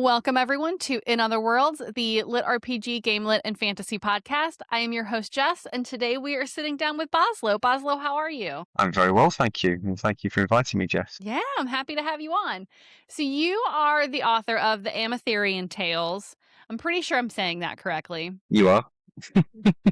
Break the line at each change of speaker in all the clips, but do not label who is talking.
Welcome, everyone, to In Other Worlds, the lit RPG, game lit, and fantasy podcast. I am your host, Jess, and today we are sitting down with Bosloe. Bosloe, how are you?
I'm very well, thank you. And thank you for inviting me, Jess.
Yeah, I'm happy to have you on. So you are the author of the Ametherean Tales. I'm pretty sure I'm saying that correctly.
You are?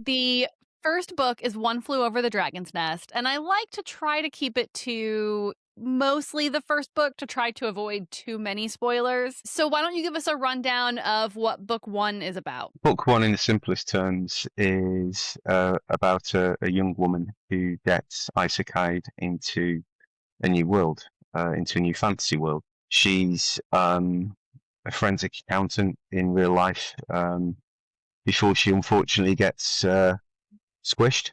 The first book is One Flew Over the Dragon's Nest, and I like to try to keep it to mostly the first book to try to avoid too many spoilers. So why don't you give us a rundown of what book one is about?
Book one, in the simplest terms, is about a young woman who gets isekai'd into a new world, into a new fantasy world. She's a forensic accountant in real life before she unfortunately gets squished.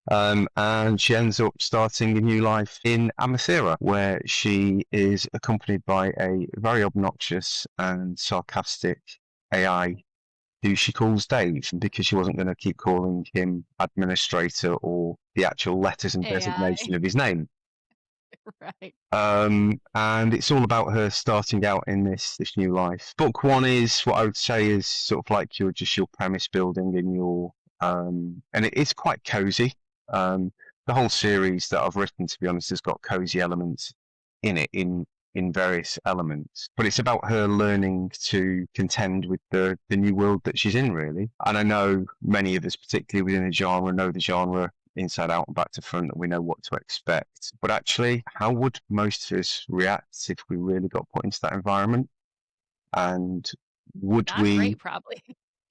And she ends up starting a new life in Amatherean, where she is accompanied by a very obnoxious and sarcastic AI who she calls Dave, because she wasn't going to keep calling him administrator or the actual letters and
AI.
designation of his name.
Right.
And it's all about her starting out in this new life. Book one is what I would say is sort of like your premise building and your and it is quite cozy. The whole series that I've written, to be honest, has got cozy elements in it in various elements. But it's about her learning to contend with the new world that she's in, really. And I know many of us, particularly within the genre, know the genre inside out and back to front, and we know what to expect. But actually, how would most of us react if we really got put into that environment? And would
Not
we...
great, probably.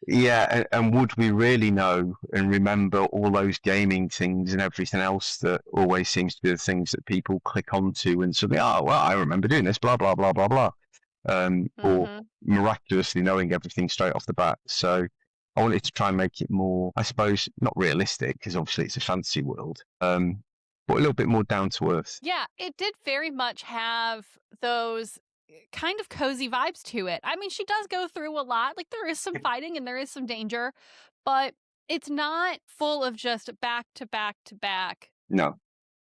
Yeah, and would we really know and remember all those gaming things and everything else that always seems to be the things that people click onto and suddenly, oh, well, I remember doing this, blah, blah, blah, blah, blah. Or miraculously knowing everything straight off the bat. So I wanted to try and make it more, I suppose, not realistic, because obviously it's a fantasy world, but a little bit more down to earth.
Yeah, it did very much have those kind of cozy vibes to it. I mean, she does go through a lot. Like, there is some fighting and there is some danger, but it's not full of just back to back to back.
No.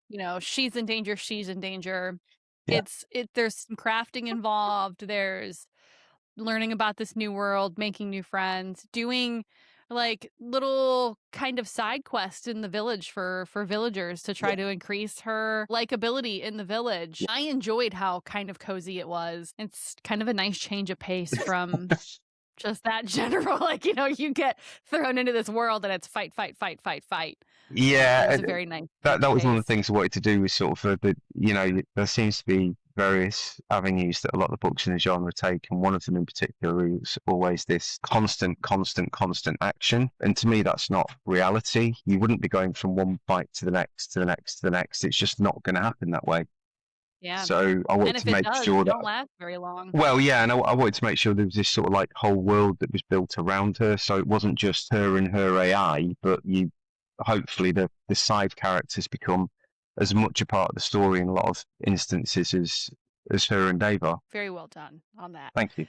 You know, she's in danger, she's in danger.
Yeah.
There's some crafting involved. There's learning about this new world, making new friends, doing like little kind of side quests in the village for villagers to try to increase her likability in the village. I enjoyed how kind of cozy it was. It's kind of a nice change of pace from just that general, like, you know, you get thrown into this world and it's fight, fight, fight, fight, fight.
Yeah,
It's a very nice
that was one of the
pace.
things I wanted to do, was sort of you know, there seems to be various avenues that a lot of the books in the genre take, and one of them in particular is always this constant action. And to me, that's not reality. You wouldn't be going from one fight to the next, to the next, to the next. It's just not going to happen that way.
Yeah.
So I wanted
And if
to
it
make
does,
sure
it
that...
don't last very long.
Well, yeah, and I wanted to make sure there was this sort of like whole world that was built around her, so it wasn't just her and her AI, but you hopefully the side characters become as much a part of the story in a lot of instances as her and Dave are.
Very well done on that.
Thank you.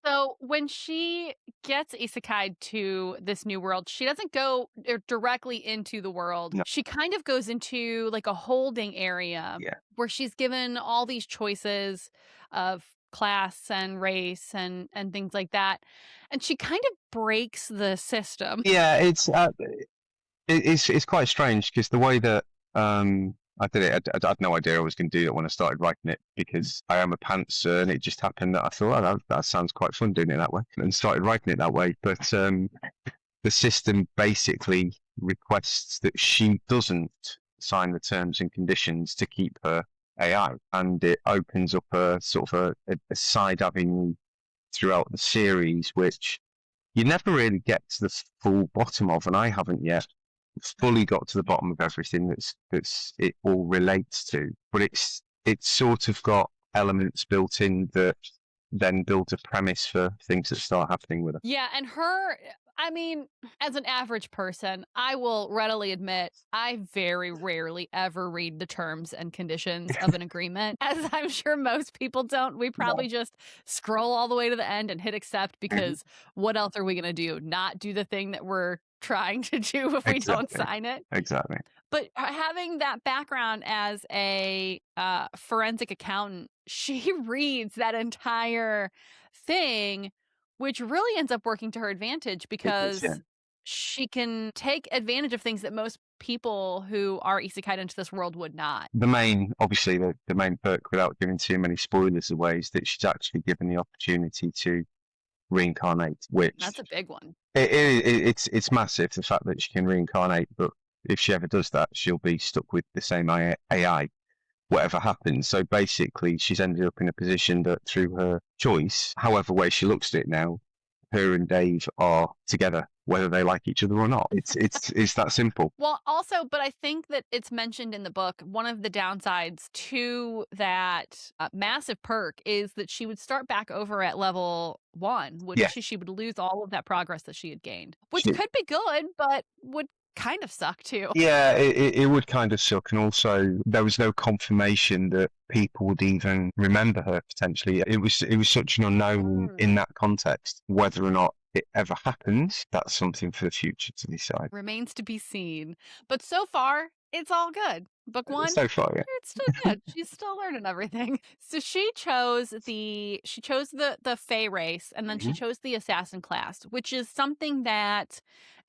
So when she gets isekai'd to this new world, she doesn't go directly into the world.
No.
She kind of goes into like a holding area where she's given all these choices of class and race and things like that. And she kind of breaks the system.
Yeah, it's quite strange, because the way that I did it, I had no idea I was going to do it when I started writing it, because I am a pantser, and it just happened that I thought, oh, that sounds quite fun doing it that way, and started writing it that way. But the system basically requests that she doesn't sign the terms and conditions to keep her AI, and it opens up a sort of a side avenue throughout the series, which you never really get to the full bottom of, and I haven't yet fully got to the bottom of everything that's it all relates to. But it's sort of got elements built in that then build a premise for things that start happening with her.
Yeah, and her, I mean, as an average person, I will readily admit I very rarely ever read the terms and conditions of an agreement, as I'm sure most people don't. We probably just scroll all the way to the end and hit accept, because what else are we going to do? Not do the thing that we're trying to do if we don't sign it?
Exactly.
But having that background as a forensic accountant, she reads that entire thing, which really ends up working to her advantage
It does, yeah.
because she can take advantage of things that most people who are isekai'd into this world would not.
Obviously, the main perk, without giving too many spoilers away, is that she's actually given the opportunity to reincarnate, which
That's a big one.
it's massive, the fact that she can reincarnate. But if she ever does that, she'll be stuck with the same AI, whatever happens. So basically, she's ended up in a position that through her choice, however way she looks at it now, her and Dave are together, whether they like each other or not. It's that simple.
Well, also, but I think that it's mentioned in the book, one of the downsides to that massive perk is that she would start back over at level 1, wouldn't
Yeah,
she? She would lose all of that progress that she had gained, which
she,
could be good, but would kind of suck too.
yeah, it would kind of suck, and also there was no confirmation that people would even remember her potentially. It was such an unknown
Mm.
in that context. Whether or not it ever happens, that's something for the future to decide.
Remains to be seen. But so far, it's all good. Book 1,
So far, yeah.
it's still good. She's still learning everything. So she chose the Fae race, and then she
Hmm.
chose the assassin class, which is something that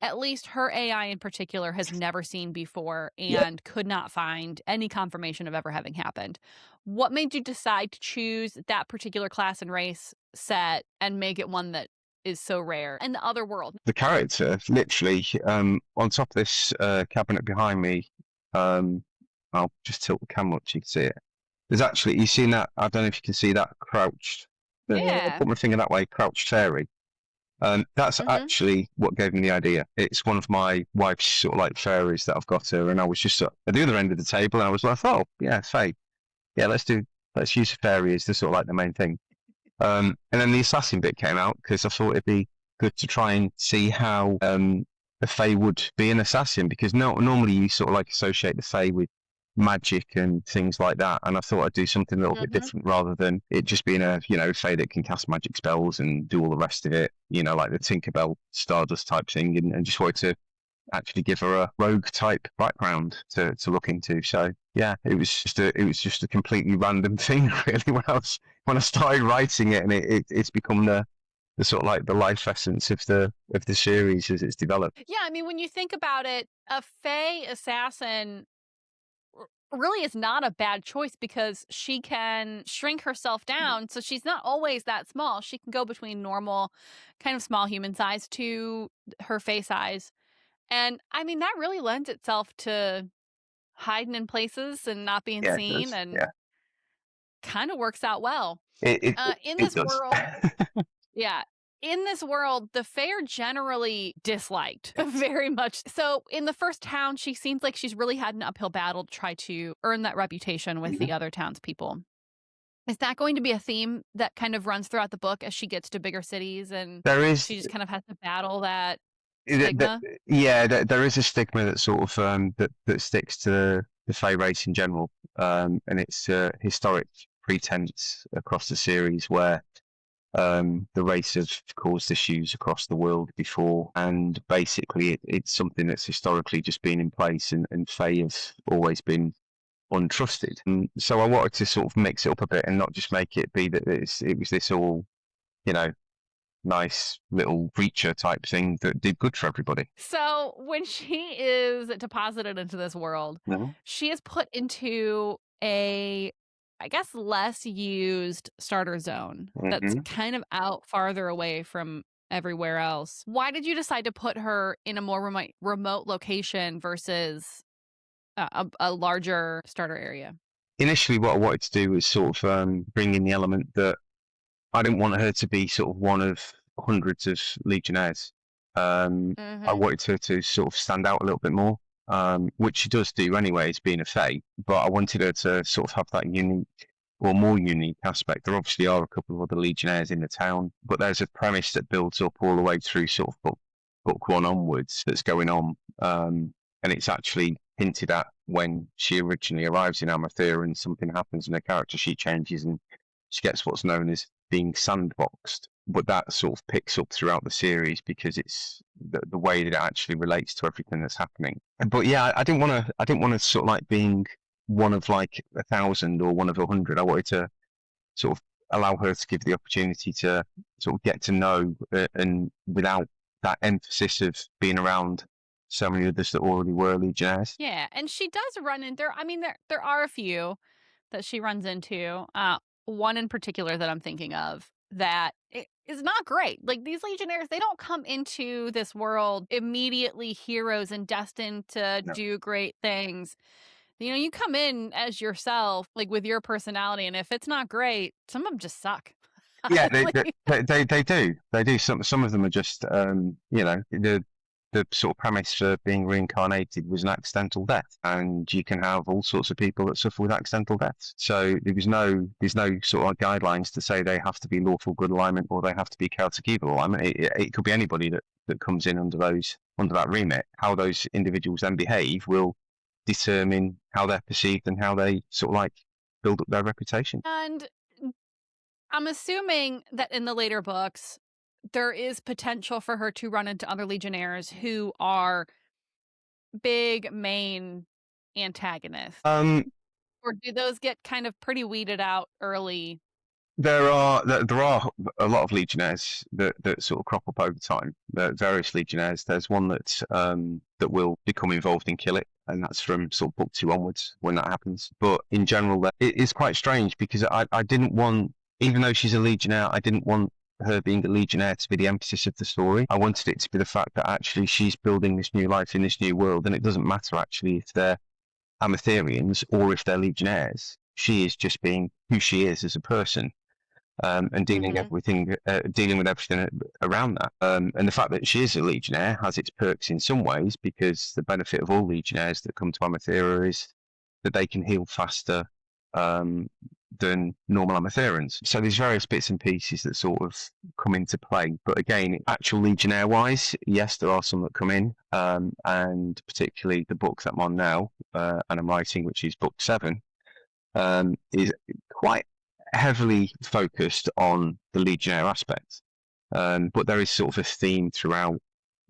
at least her AI in particular has never seen before
Yeah.
and could not find any confirmation of ever having happened. What made you decide to choose that particular class and race set and make it one that is so rare in the other world?
The character, literally, on top of this cabinet behind me, um, I'll just tilt the camera up so you can see it. There's actually, you seen that? I don't know if you can see that crouched. I'll
Yeah.
put my finger that way, crouched fairy. That's
Mhm.
actually what gave me the idea. It's one of my wife's sort of like fairies that I've got her, and I was just at the other end of the table, and I was like, oh yeah, Faye, yeah, let's use a fairy as the sort of like the main thing. And then the assassin bit came out because I thought it'd be good to try and see how the Fae would be an assassin, because normally you sort of like associate the Fae with magic and things like that, and I thought I'd do something a little bit
Mhm.
different rather than it just being a Fae that can cast magic spells and do all the rest of it, like the Tinkerbell Stardust type thing, and just wanted to actually give her a rogue type background to look into. So yeah, it was just a completely random thing really when I started writing it, and it's become the sort of like the life essence of the series as it's developed.
Yeah, I mean, when you think about it, a Fae assassin really is not a bad choice because she can shrink herself down. So she's not always that small. She can go between normal, kind of small human size to her Fae size. And I mean, that really lends itself to hiding in places and not being
Yeah, it
seen
does.
and
Yeah,
kind of works out well.
it it,
In
it
this
does.
world, yeah. In this world, the Fae are generally disliked very much. So, in the first town, she seems like she's really had an uphill battle to try to earn that reputation with the
Mhm.
other townspeople. Is that going to be a theme that kind of runs throughout the book as she gets to bigger cities and
There is
she just kind of has to battle that
th- th-
stigma?
yeah, there is a stigma that sort of that sticks to the Fae race in general, and it's historic pretense across the series where the race have caused issues across the world before, and basically it's something that's historically just been in place, and Fae have always been untrusted. And so I wanted to sort of mix it up a bit and not just make it be that it was this all, you know, nice little creature type thing that did good for everybody.
So, when she is deposited into this world,
Mhm.
she is put into a, I guess, less used starter zone that's
Hmm.
kind of out farther away from everywhere else. Why did you decide to put her in a more remote location versus a larger starter area?
Initially, what I wanted to do was sort of bring in the element that I didn't want her to be sort of one of hundreds of Legionnaires. I
Mhm.
wanted her to sort of stand out a little bit more, which she does do anyway, as being a Fae. But I wanted her to sort of have that unique or more unique aspect. There obviously are a couple of other Legionnaires in the town, but there's a premise that builds up all the way through sort of book one onwards that's going on. And it's actually hinted at when she originally arrives in Amatherean, something happens and her character sheet changes and she gets what's known as being sandboxed. but that sort of picks up throughout the series because it's the way that it actually relates to everything that's happening. But yeah, I didn't want to sort of like being one of like 1,000 or one of 100. I wanted to sort of allow her to give the opportunity to sort of get to know, and without that emphasis of being around so many others that already were Legionnaires.
Yeah, and she does run in there. I mean, there are a few that she runs into. One in particular that I'm thinking of that is not great. Like these Legionnaires, they don't come into this world immediately heroes and destined to
No.
do great things. You know, you come in as yourself, like with your personality, and if it's not great, some of them just suck.
Yeah,
Honestly.
they do. Some of them are just you know, the sort of premise for being reincarnated was an accidental death, and you can have all sorts of people that suffer with accidental deaths. So there's no sort of guidelines to say they have to be lawful good alignment or they have to be chaotic evil alignment. It could be anybody that comes in under that remit. How those individuals then behave will determine how they're perceived and how they sort of like build up their reputation.
And I'm assuming that in the later books, there is potential for her to run into other Legionnaires who are big main antagonists.
Um,
Or do those get kind of pretty weeded out early?
there are a lot of Legionnaires that sort of crop up over time. Various Legionnaires. There's one that will become involved in Kill It, and that's from sort of book 2 onwards when that happens. But in general, it is quite strange because I didn't want, even though she's a Legionnaire, I didn't want her being a Legionnaire to be the emphasis of the story. I wanted it to be the fact that actually she's building this new life in this new world, and it doesn't matter actually if they're Amatherians or if they're Legionnaires. She is just being who she is as a person, and
Mhm.
dealing with everything around that. And the fact that she is a Legionnaire has its perks in some ways because the benefit of all Legionnaires that come to Amathera is that they can heal faster um, than normal Amatherians. So there's various bits and pieces that sort of come into play. But again, actual Legionnaire wise, yes, there are some that come in, and particularly the book that I'm on now and I'm writing, which is book 7, is quite heavily focused on the Legionnaire aspect. But there is sort of a theme throughout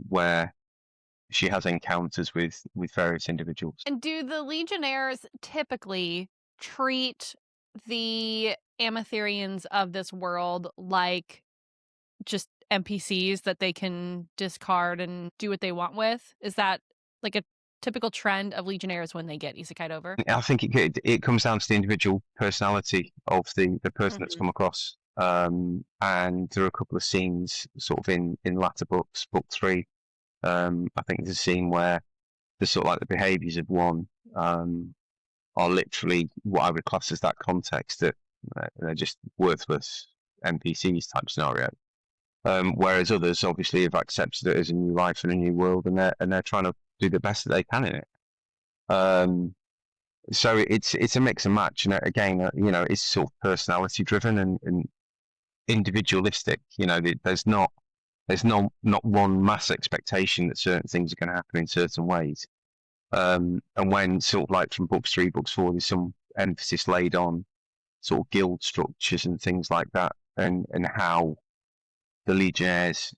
where she has encounters with various individuals.
And do the Legionnaires typically treat the Amatherians of this world like just NPCs that they can discard and do what they want with? Is that like a typical trend of Legionnaires when they get isekai'd over?
I think it comes down to the individual personality of the person that's
Mhm.
come across. And there are a couple of scenes sort of in latter books, book 3. I think there's a scene where the sort of like the behaviours of one are literally what I would class as that context that they're just worthless NPCs type scenario. Whereas others obviously have accepted it as a new life and a new world, and they're trying to do the best that they can in it. Um, so it's a mix and match, and again, you know, it's sort of personality driven and individualistic. You know, there's not one mass expectation that certain things are going to happen in certain ways. And when sort of like from books 3, books 4, there's some emphasis laid on sort of guild structures and things like that, and how the Legionnaires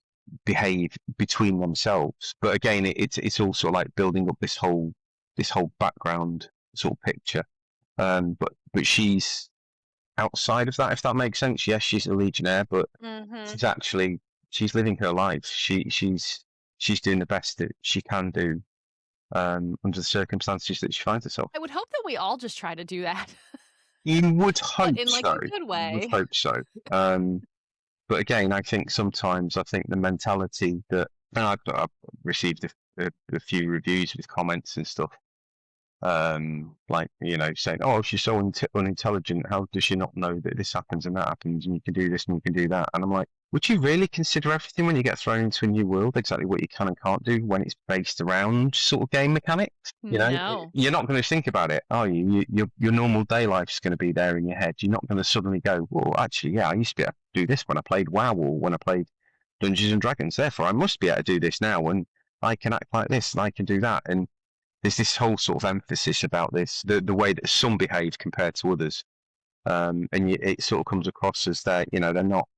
behave between themselves. But again, it's also like building up this whole background sort of picture. But she's outside of that, if that makes sense. Yes, she's a Legionnaire, but
Mhm.
she's actually she's living her life. She's doing the best that she can do under the circumstances that she finds herself.
I would hope that we all just try to do that,
You would
but
hope
in like
so.
a good
You would
way.
hope so. But again, I think sometimes I think the mentality that, and I've received a few reviews with comments and stuff, like, you know, saying, "Oh, she's so unintelligent. How does she not know that this happens and that happens, and you can do this and you can do that?" And I'm like, would you really consider everything when you get thrown into a new world, exactly what you can and can't do when it's based around sort of game mechanics? You know,
No.
you're not going to think about it, are you? Your normal day life's going to be there in your head. You're not going to suddenly go, "Well, actually, yeah, I used to be able to do this when I played WoW or when I played Dungeons and Dragons. Therefore, I must be able to do this now, and I can act like this and I can do that." And there's this whole sort of emphasis about this, the way that some behave compared to others, and it sort of comes across as that, you know, they're not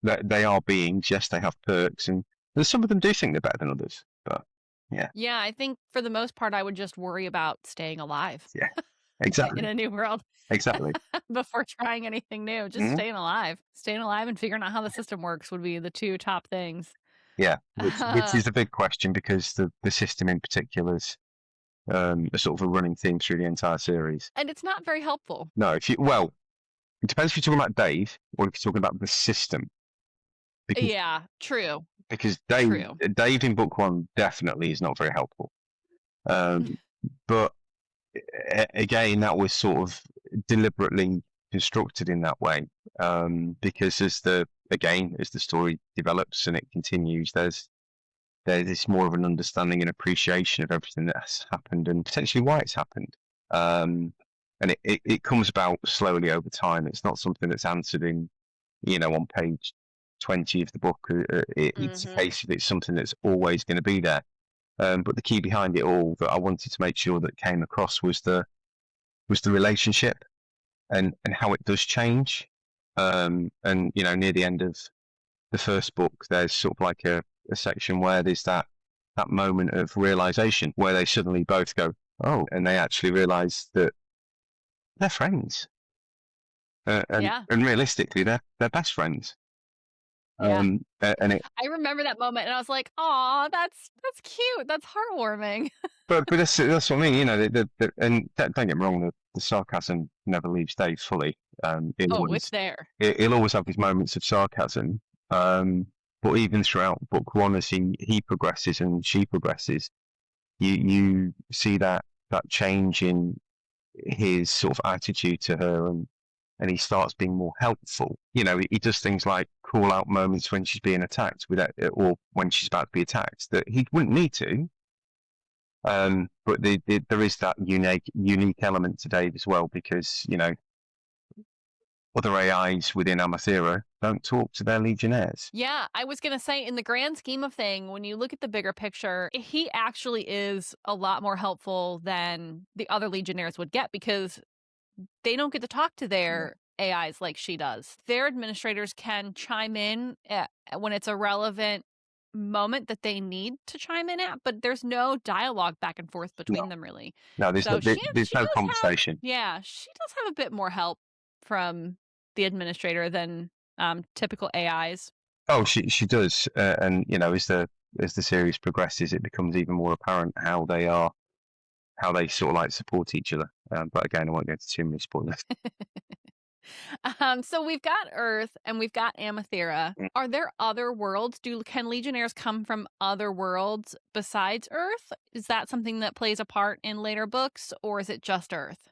they are beings. Yes, they have perks, and some of them do think they're better than others. But yeah,
Yeah, I think for the most part, I would just worry about staying alive
yeah,
in
exactly,
a new world
exactly.
before trying anything new. Just
Mhm.
staying alive, and figuring out how the system works would be the two top things.
Yeah, which is a big question because the system in particular is a sort of a running theme through the entire series.
And it's not very helpful.
No, it depends if you're talking about Dave or if you're talking about the system. Because
Yeah, true,
because
true.
Dave in book one definitely is not very helpful. Um, but again, that was sort of deliberately constructed in that way because as the story develops and it continues, there's more of an understanding and appreciation of everything that's happened and potentially why it's happened. And it comes about slowly over time. It's not something that's answered in, on page 20 of the book. It's a
Hmm.
case of it's something that's always going to be there. But the key behind it all that I wanted to make sure that came across was the relationship and how it does change. And near the end of the first book, there's sort of like a section where there's that moment of realization where they suddenly both go, oh, and they actually realize that they're friends.
Yeah,
And realistically, they're best friends.
yeah.
And it,
I remember that moment, and I was like, "Aw, that's cute. That's heartwarming."
but that's what I mean. And don't get me wrong, the sarcasm never leaves Dave fully. He'll
Oh, it's
always
there.
he'll always have his moments of sarcasm. But even throughout book one, as he progresses and she progresses, you see that change in his sort of attitude to her, and he starts being more helpful. He does things like call out moments when she's being attacked or when she's about to be attacked that he wouldn't need to. But there is that unique element to Dave as well because other AIs within Amathera don't talk to their Legionnaires.
Yeah, I was gonna say, in the grand scheme of thing, when you look at the bigger picture, he actually is a lot more helpful than the other Legionnaires would get because they don't get to talk to their AIs like she does. Their administrators can chime in when it's a relevant moment that they need to chime in at, but there's no dialogue back and forth between
No,
them really.
no,
So
there's
she
no
does have,
conversation.
yeah, she does have a bit more help from the administrator than typical AIs.
Oh, she does, and as the series progresses, it becomes even more apparent how they sort of like support each other. But again, I won't go into too many spoilers.
So we've got Earth and we've got Amathera.
Mm.
Are there other worlds? Can Legionnaires come from other worlds besides Earth? Is that something that plays a part in later books, or is it just Earth?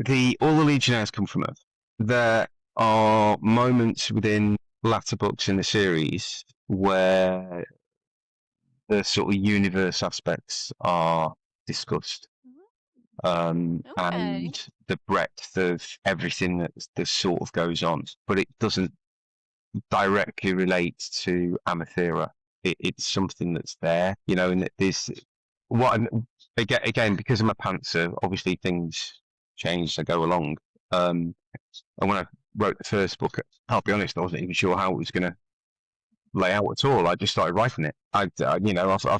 All the Legionnaires come from Earth. There are moments within latter books in the series where the sort of universe aspects are discussed,
Okay.
and the breadth of everything that sort of goes on, but it doesn't directly relate to Amathera. It's something that's there, and there's what again because I'm a pantser, obviously things change as I go along. And when I wrote the first book, I'll be honest, I wasn't even sure how it was going to lay out at all. I just started writing it. I've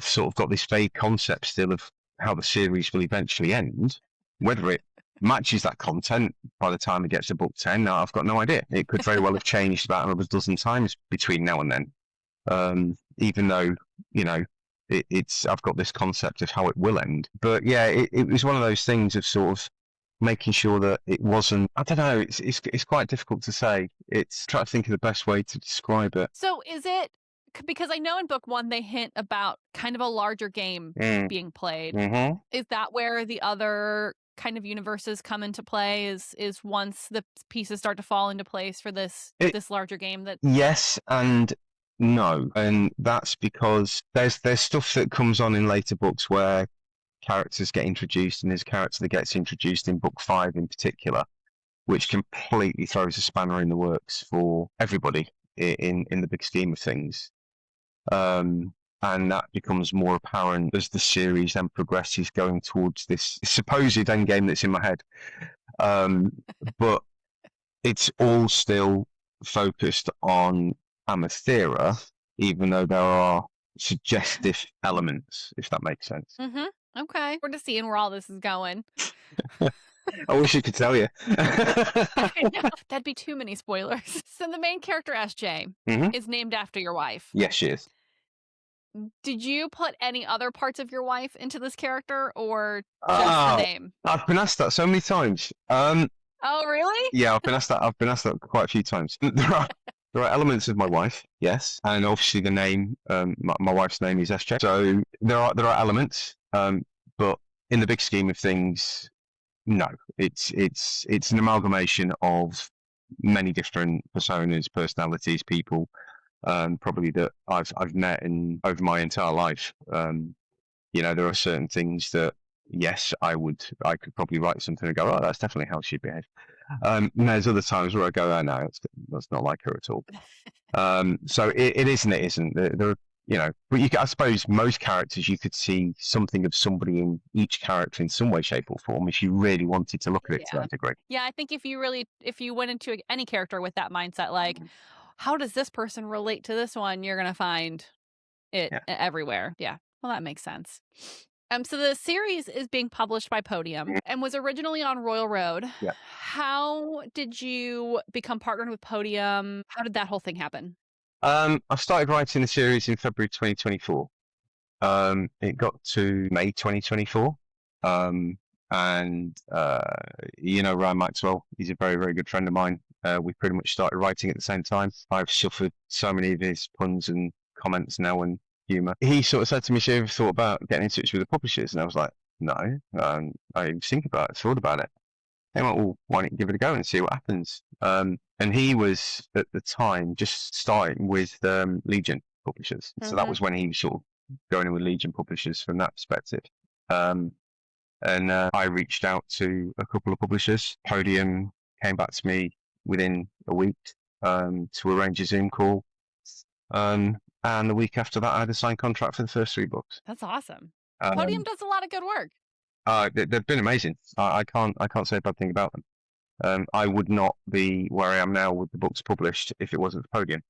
sort of got this vague concept still of how the series will eventually end. Whether it matches that content by the time it gets to book 10, I've got no idea. It could very well have changed about another dozen times between now and then. Even though, it's I've got this concept of how it will end. But yeah, it was one of those things of sort of making sure that it wasn't. I don't know. It's quite difficult to say. It's trying to think of the best way to describe it.
So is it because I know in book one they hint about kind of a larger game
Mm.
being played.
Mm-hmm.
Is that where the other kind of universes come into play? Is once the pieces start to fall into place for
It
this larger game that
Yes and no, and that's because there's stuff that comes on in later books where characters get introduced, and there's a character that gets introduced in book 5 in particular, which completely throws a spanner in the works for everybody in the big scheme of things. And that becomes more apparent as the series then progresses, going towards this supposed end game that's in my head. But it's all still focused on Amathera, even though there are suggestive elements, if that makes sense.
Okay. We're just seeing where all this is going.
I wish I could tell you.
I know. That'd be too many spoilers. So the main character, SJ,
Mhm.
is named after your wife.
Yes, she is.
Did you put any other parts of your wife into this character or just the
Oh,
name?
I've been asked that so many times.
Oh, really?
Yeah, I've been asked that. I've been asked that quite a few times. There are elements of my wife, yes, and obviously the name. My wife's name is SJ. So there are elements, but in the big scheme of things, no. It's an amalgamation of many different personas, personalities, people, probably that I've met in over my entire life. There are certain things that yes, I could probably write something and go, oh, that's definitely how she'd behave. And there's other times where I go, oh no, that's not like her at all. So it is and it isn't. But I suppose most characters you could see something of somebody in each character in some way, shape, or form if you really wanted to look at it to that degree.
Yeah, I think if you went into any character with that mindset, like, how does this person relate to this one? You're gonna find it
Yeah.
everywhere. Yeah. Well, that makes sense. So the series is being published by Podium and was originally on Royal Road.
Yeah.
How did you become partnered with Podium? How did that whole thing happen?
I started writing the series in February 2024. It got to May 2024. And Ryan Maxwell, he's a very, very good friend of mine. We pretty much started writing at the same time. I've suffered so many of his puns and comments now and humour. He sort of said to me, "Have you ever thought about getting in touch with the publishers?" And I was like, "No." I didn't think about it, thought about it. They went, "Well, why don't you give it a go and see what happens?" And he was at the time just starting with Legion publishers, so that was when he was sort of going in with Legion publishers from that perspective. And I reached out to a couple of publishers. Podium came back to me within a week to arrange a Zoom call. And the week after that, I had a signed contract for the first 3 books.
That's awesome. Podium does a lot of good work.
They've been amazing. I can't say a bad thing about them. I would not be where I am now with the books published if it wasn't for Podium.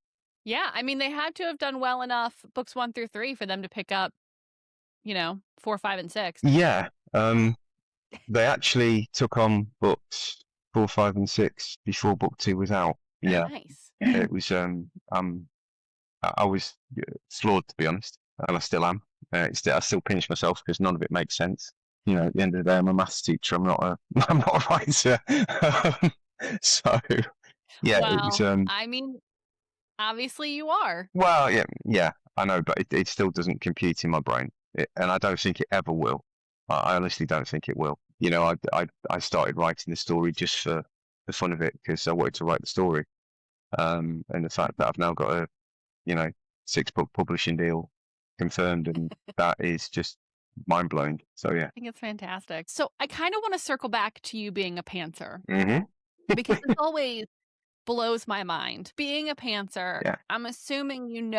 Yeah, I mean, they had to have done well enough, books 1 through 3, for them to pick up, 4, 5, and 6.
Yeah. They actually took on books 4, 5, and 6 before book 2 was out. Yeah.
Nice.
It was. I was floored, to be honest, and I still am. I still pinch myself because none of it makes sense. At the end of the day, I'm a maths teacher. I'm not a writer. So, yeah,
Well,
it was.
I mean, obviously you are.
Well, yeah, I know, but it still doesn't compute in my brain, and I don't think it ever will. I honestly don't think it will. I started writing the story just for the fun of it because I wanted to write the story, and the fact that I've now got a 6-book publishing deal confirmed, and that is just mind-blowing. So yeah,
I think it's fantastic. So I kind of want to circle back to you being a pantser
mm-hmm.
because it always blows my mind. Being a pantser,
Yeah.
I'm assuming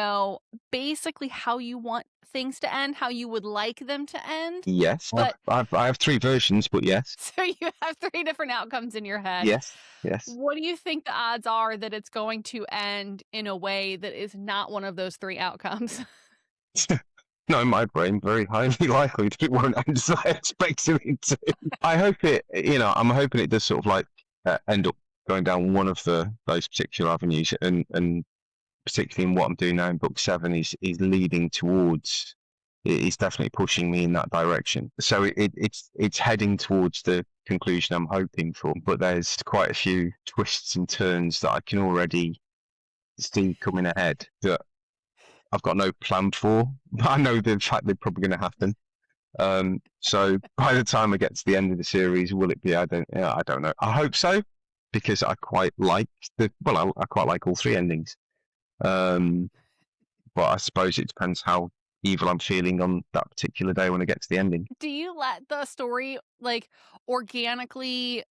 basically how you want things to end, how you would like them to end.
Yes,
but
I have 3 versions, but yes.
So you have 3 different outcomes in your head.
Yes.
What do you think the odds are that it's going to end in a way that is not one of those 3 outcomes?
No, in my brain, very highly likely that it won't end as I expected it to. I hope it, I'm hoping it does sort of like end up going down one of those particular avenues, and particularly in what I'm doing now in book 7 is leading towards. It's definitely pushing me in that direction. So it's heading towards the conclusion I'm hoping for. But there's quite a few twists and turns that I can already see coming ahead that I've got no plan for. But I know the fact they're probably going to happen. So by the time I get to the end of the series, will it be? I don't know. I hope so, because I quite like I quite like all 3 endings. But I suppose it depends how evil I'm feeling on that particular day when I get to the ending.
Do you let the story organically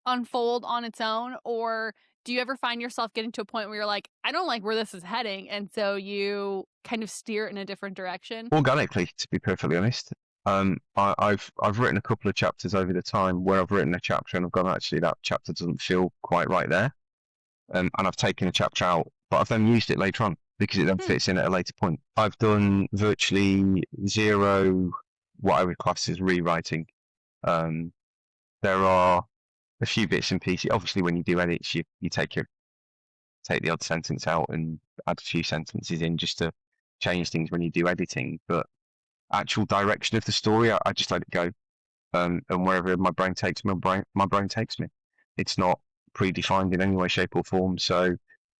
unfold on its own, or do you ever find yourself getting to a point where you're like, I don't like where this is heading, and so you kind of steer it in a different direction?
Organically, to be perfectly honest. I've written a couple of chapters over the time where I've written a chapter and I've gone, actually that chapter doesn't feel quite right there. and I've taken a chapter out, but I've then used it later on because it then
Hmm.
fits in at a later point. I've done virtually zero what I would class as rewriting. Um, there are a few bits and pieces. Obviously, when you do edits, you take the odd sentence out and add a few sentences in just to change things when you do editing. But actual direction of the story, I just let it go. And wherever my brain takes me, my brain takes me. It's not predefined in any way, shape, or form. So,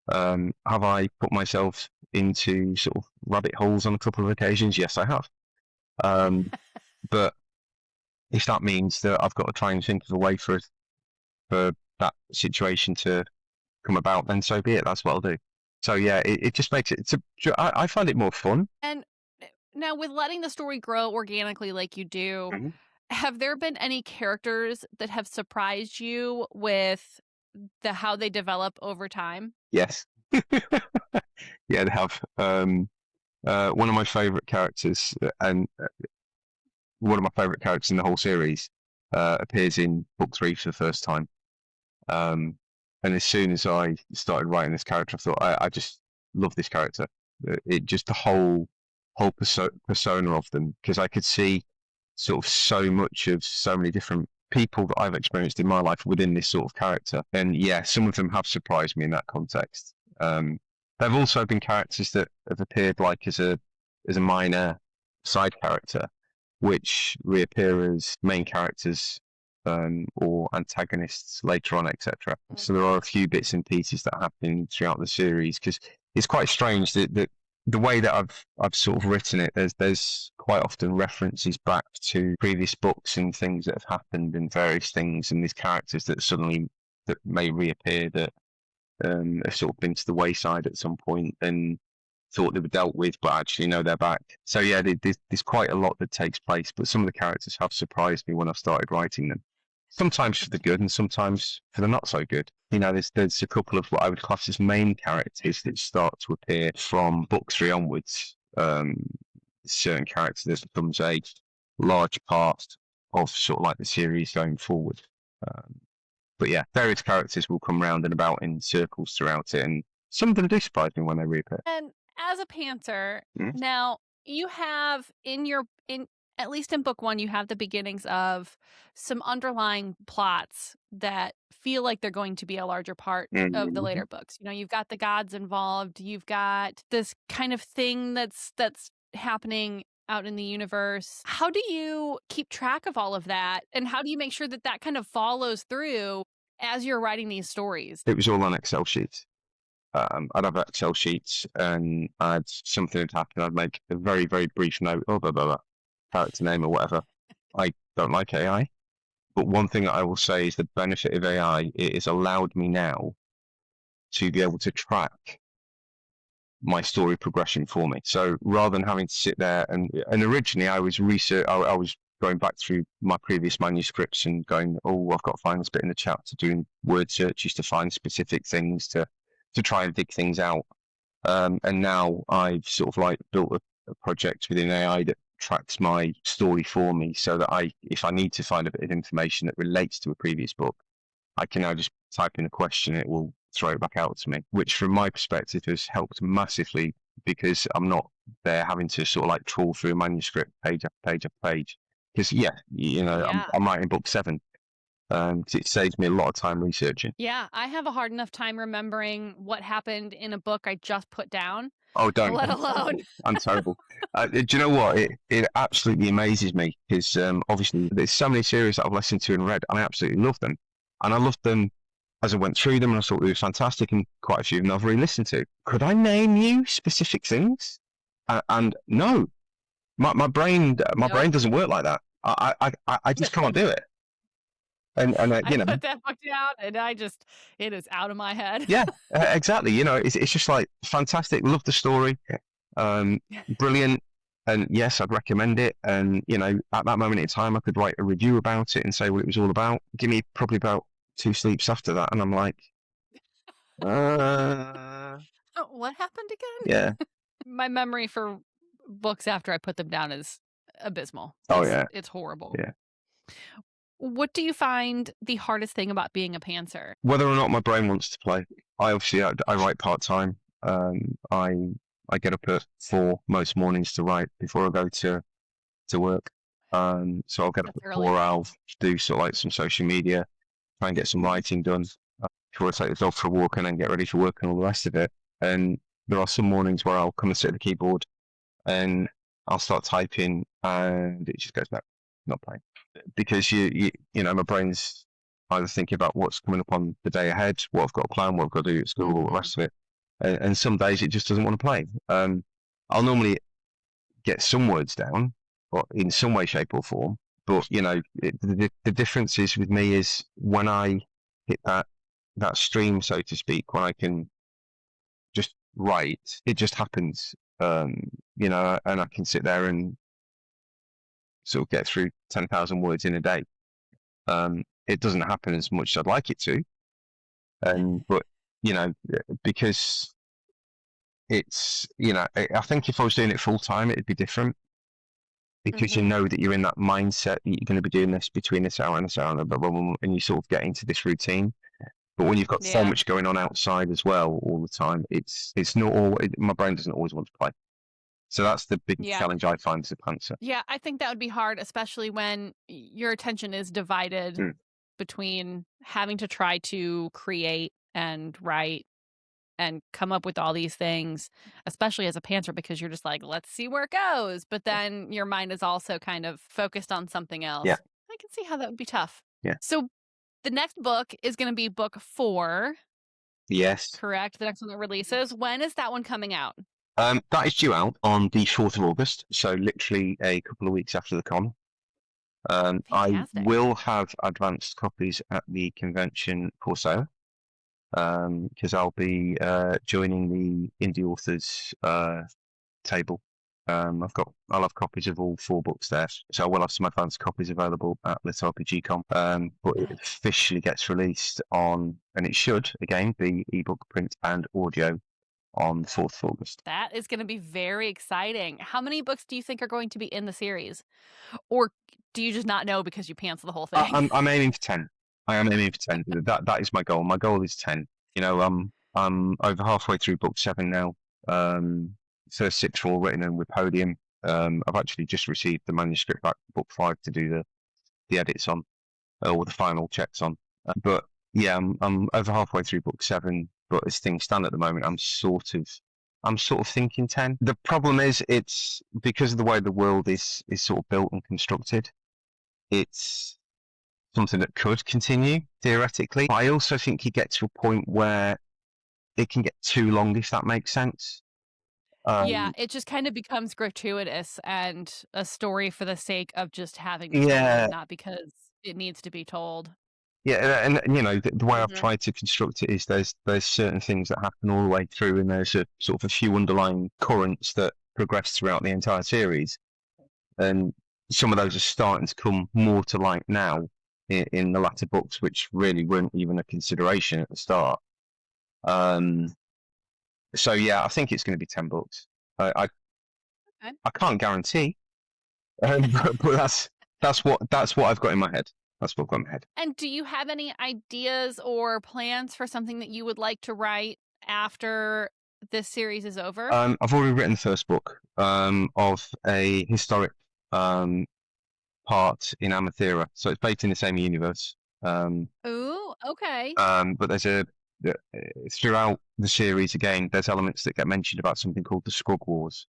have I put myself into sort of rabbit holes on a couple of occasions? Yes, I have. Um, but if that means that I've got to try and think of a way for that situation to come about, then so be it. That's what I'll do. So yeah, it just makes it. I find it more fun.
And now, with letting the story grow organically like you do,
Mhm.
have there been any characters that have surprised you with how they develop over time?
Yes, yeah, they have. One of my favourite characters, and one of my favourite characters in the whole series, appears in book 3 for the first time. Um, and as soon as I started writing this character, I thought I just love this character. It just the whole persona of them, because I could see sort of so much of so many different people that I've experienced in my life within this sort of character. And yeah, some of them have surprised me in that context. There have also been characters that have appeared like as a minor side character, which reappear as main characters or antagonists later on, etc. So there are a few bits and pieces that happen throughout the series because it's quite strange that the way that I've sort of written it, there's quite often references back to previous books and things that have happened and various things, and these characters that suddenly that may reappear that have sort of been to the wayside at some point and thought they were dealt with, but actually no, they're back. So yeah, there's quite a lot that takes place, but some of the characters have surprised me when I've started writing them. Sometimes for the good and sometimes for the not so good. You know, there's a couple of what I would class as main characters that start to appear from book 3 onwards. Certain characters that becomes a large part of sort of like the series going forward. Um, but yeah, various characters will come round and about in circles throughout it, and some of them do surprise me when they reappear.
And as a pantser,
Mm.
now you have in at least in book 1 you have the beginnings of some underlying plots that feel like they're going to be a larger part of the
Mhm.
later books. You know, you've got the gods involved, you've got this kind of thing that's happening out in the universe. How do you keep track of all of that, and how do you make sure that that kind of follows through as you're writing these stories?
It was all on Excel sheets. I'd have Excel sheets, and I'd something had happened. I'd make a very, very brief note, oh, blah, blah, blah, character name or whatever. I don't like AI, but one thing that I will say is the benefit of AI. It has allowed me now to be able to track my story progression for me. So rather than having to sit there and originally I was I was going back through my previous manuscripts and going, oh, I've got to find this bit in the chapter, doing word searches to find specific things to try and dig things out. And now I've sort of like built a project within AI that tracks my story for me, so that if I need to find a bit of information that relates to a previous book, I can now just type in a question and it will throw it back out to me, which from my perspective has helped massively because I'm not there having to sort of like trawl through a manuscript page after page after page. Because yeah, you know,
Yeah.
I'm writing book 7, 'cause it saves me a lot of time researching.
Yeah, I have a hard enough time remembering what happened in a book I just put down,
Oh, don't.
let alone
I'm terrible. Do you know what? It absolutely amazes me because obviously there's so many series that I've listened to and read, and I absolutely love them. And I loved them as I went through them, and I thought they were fantastic, and quite a few of them I've really listened to. Could I name you specific things? And no, my
nope.
brain doesn't work like that. I just can't do it. And
I
you know,
put that book down and it is out of my head.
yeah, exactly. You know, it's just like fantastic. Love the story. Brilliant. And yes, I'd recommend it. And you know, at that moment in time, I could write a review about it and say what it was all about. Give me probably about 2 sleeps after that, and I'm like, uh,
Oh, what happened again?
yeah,
My memory for books after I put them down is abysmal.
oh yeah,
It's horrible.
yeah.
What do you find the hardest thing about being a pantser?
Whether or not my brain wants to play. I write part time. I get up at 4 most mornings to write before I go to work. So I'll get up
That's
at 4.
early.
I'll do sort of like some social media, try and get some writing done before I take the dog for a walk and then get ready for work and all the rest of it. And there are some mornings where I'll come and sit at the keyboard and I'll start typing and it just goes back, not playing. Because my brain's either thinking about what's coming up on the day ahead, what I've got to plan, what I've got to do at school, all the
Mhm.
rest of it. And some days it just doesn't want to play. I'll normally get some words down, or in some way, shape, or form. But the difference is with me is when I hit that stream, so to speak, when I can just write, it just happens. And I can sit there and sort of get through 10,000 words in a day. It doesn't happen as much as I'd like it to, but you know, because I think if I was doing it full time, it'd be different because you
Mhm.
know that you're in that mindset that you're going to be doing this between this hour and this hour, and blah, blah, blah, and you sort of get into this routine. But when you've got so
Yeah.
much going on outside as well all the time, it's not all. My brain doesn't always want to play. So that's the big
Yeah.
challenge I find as a pantser.
Yeah, I think that would be hard, especially when your attention is divided
Mm.
between having to try to create and write and come up with all these things, especially as a pantser, because you're just like, let's see where it goes. But then your mind is also kind of focused on something
Yeah,
else. I can see how that would be tough.
yeah,
So the next book is going to be book 4,
yes.
correct? The next one that releases. When is that one coming out?
That is due out on the 4th of August, so literally a couple of weeks after the con. I
Fantastic.
will have advanced copies at the convention for sale because I'll be joining the indie authors table. I'll have copies of all 4 books there, so I will have some advanced copies available at Lit RPG Con. But it officially gets released on, and it should again be ebook, print, and audio on the 4th of August.
That is going to be very exciting. How many books do you think are going to be in the series? Or do you just not know because you pants the whole thing?
I'm aiming for 10. I am aiming for 10. That is my goal. My goal is 10. I'm over halfway through book 7 now. First 6 are all written in with Podium. I've actually just received the manuscript back for book 5 to do the edits on, or the final checks on. But yeah, I'm over halfway through book 7. But as things stand at the moment, I'm sort of thinking 10. The problem is, it's because of the way the world is sort of built and constructed. It's something that could continue theoretically. But I also think you get to a point where it can get too long, if that makes sense.
Yeah,
Um,
it just kind of becomes gratuitous and a story for the sake of just having a story,
yeah,
not because it needs to be told.
yeah, and the way I've
Mhm.
tried to construct it is there's certain things that happen all the way through, and there's a sort of a few underlying currents that progress throughout the entire series, and some of those are starting to come more to light now in the latter books, which really weren't even a consideration at the start. Um, So yeah, I think it's going to be 10 books.
Okay.
I can't guarantee, but that's what I've got in my head. That's what I've got in my head.
And do you have any ideas or plans for something that you would like to write after this series is over?
I've already written the first book of a historic um, part in Amathera, so it's based in the same universe. Um,
Ooh, okay.
but there's throughout the series again, there's elements that get mentioned about something called the Scrog Wars,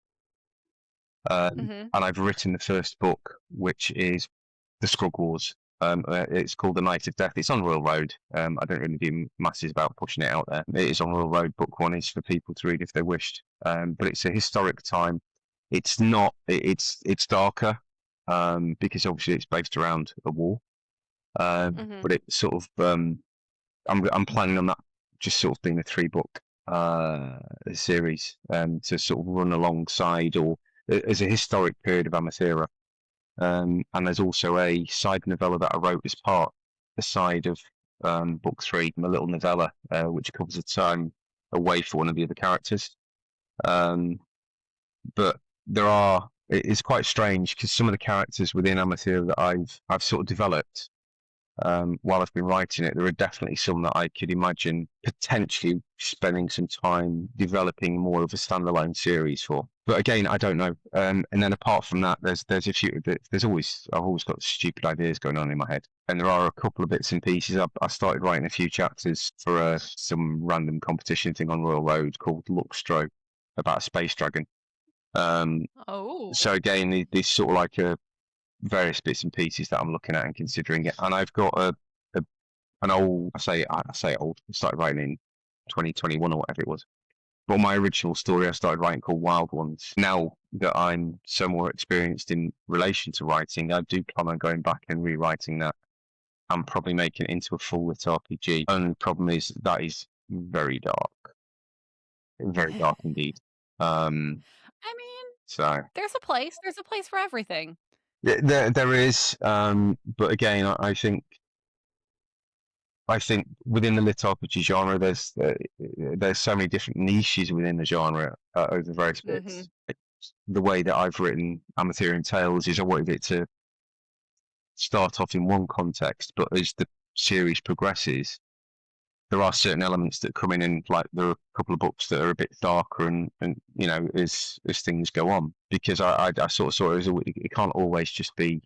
Mhm.
and I've written the first book, which is the Scrog Wars. It's called The Night of Death. It's on Royal Road. I don't really do masses about pushing it out there. It is on Royal Road. Book 1 is for people to read if they wished. But it's a historic time. It's not. It's darker because obviously it's based around a war.
Mhm.
But it's sort of. I'm planning on that just sort of being a 3 book series to sort of run alongside or as a historic period of Amathera. And there's also a side novella that I wrote as part aside of book 3, a little novella which covers a time away for one of the other characters. Um, but it's quite strange because some of the characters within Amateur that I've sort of developed, while I've been writing it, there are definitely some that I could imagine potentially spending some time developing more of a standalone series for. But again, I don't know. And then apart from that, there's a few. I've always got stupid ideas going on in my head, and there are a couple of bits and pieces. I started writing a few chapters for some random competition thing on Royal Road called Luxtro about a space dragon.
Oh.
So again, these sort of like various bits and pieces that I'm looking at and considering it. And I've got an old, I say old, I started writing in 2021 or whatever it was. But my original story I started writing called Wild Ones. Now that I'm so more experienced in relation to writing, I do plan on going back and rewriting that and probably making it into a full lit RPG. Only problem is that is very dark indeed.
I mean,
So
there's a place for everything.
there is, but again, I think within the lit RPG genre, there's so many different niches within the genre over various
Mm-hmm.
bits. The way that I've written Ametherean Tales is I wanted it to start off in one context, but as the series progresses, there are certain elements that come in, and like there are a couple of books that are a bit darker, and you know, as things go on, because I sort of saw it as it can't always just be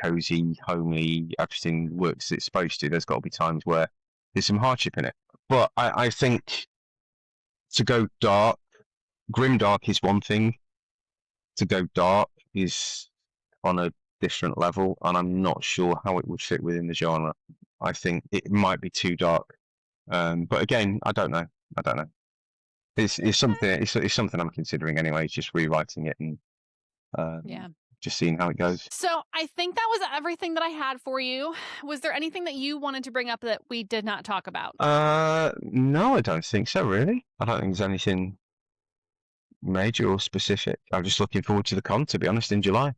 cozy, homely, everything works as it's supposed to. There's got to be times where there's some hardship in it. But I think to go dark, grim dark is one thing. To go dark is on a different level, and I'm not sure how it would fit within the genre. I think it might be too dark. But again, I don't know. I don't know. It's something. It's something I'm considering anyway. It's just rewriting it and
Yeah.
just seeing how it goes.
So I think that was everything that I had for you. Was there anything that you wanted to bring up that we did not talk about?
No, I don't think so. Really, I don't think there's anything major or specific. I'm just looking forward to the con, to be honest, in July.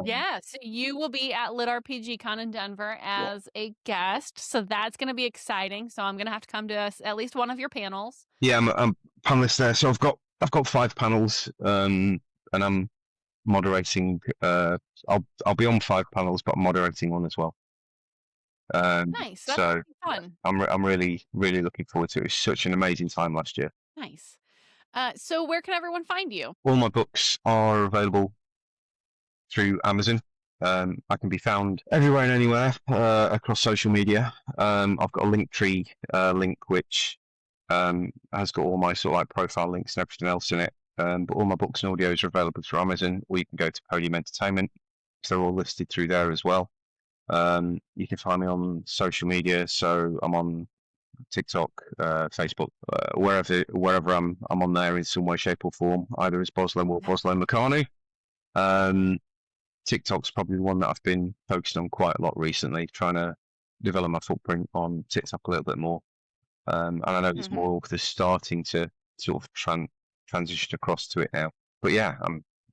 Yes, you will be at Lit RPG Con in Denver
Yeah,
as a guest, so that's going to be exciting. So I'm going to have to come to at least one of your panels.
yeah, I'm panelist there, so I've got 5 panels, and I'm moderating. I'll be on 5 panels, but I'm moderating one as well.
Nice, that's
So
fun.
I'm really looking forward to it. It was such an amazing time last year.
Nice. So where can everyone find you?
All my books are available through Amazon. I can be found everywhere and anywhere across social media. I've got a Linktree link which has got all my sort of like profile links and everything else in it. But all my books and audios are available through Amazon, or you can go to Podium Entertainment. So they're all listed through there as well. You can find me on social media. So I'm on TikTok, Facebook, wherever I'm on there in some way, shape, or form, either as Bosloe or Bosloe McCartney. TikTok's probably the one that I've been focusing on quite a lot recently, trying to develop my footprint on TikTok a little bit more. And I know there's more authors starting to sort of transition across to it now. But yeah,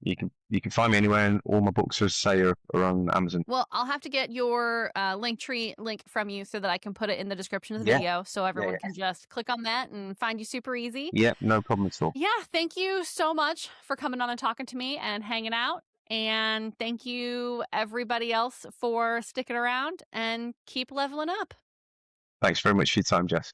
you can find me anywhere, and all my books, as I say, are on Amazon.
Well, I'll have to get your Linktree link from you so that I can put it in the description of the
Yeah,
video, so everyone
yeah,
can just click on that and find you super easy.
yeah, no problem at all.
Yeah, thank you so much for coming on and talking to me and hanging out. And thank you, everybody else, for sticking around, and keep leveling up.
Thanks very much for your time, Jess.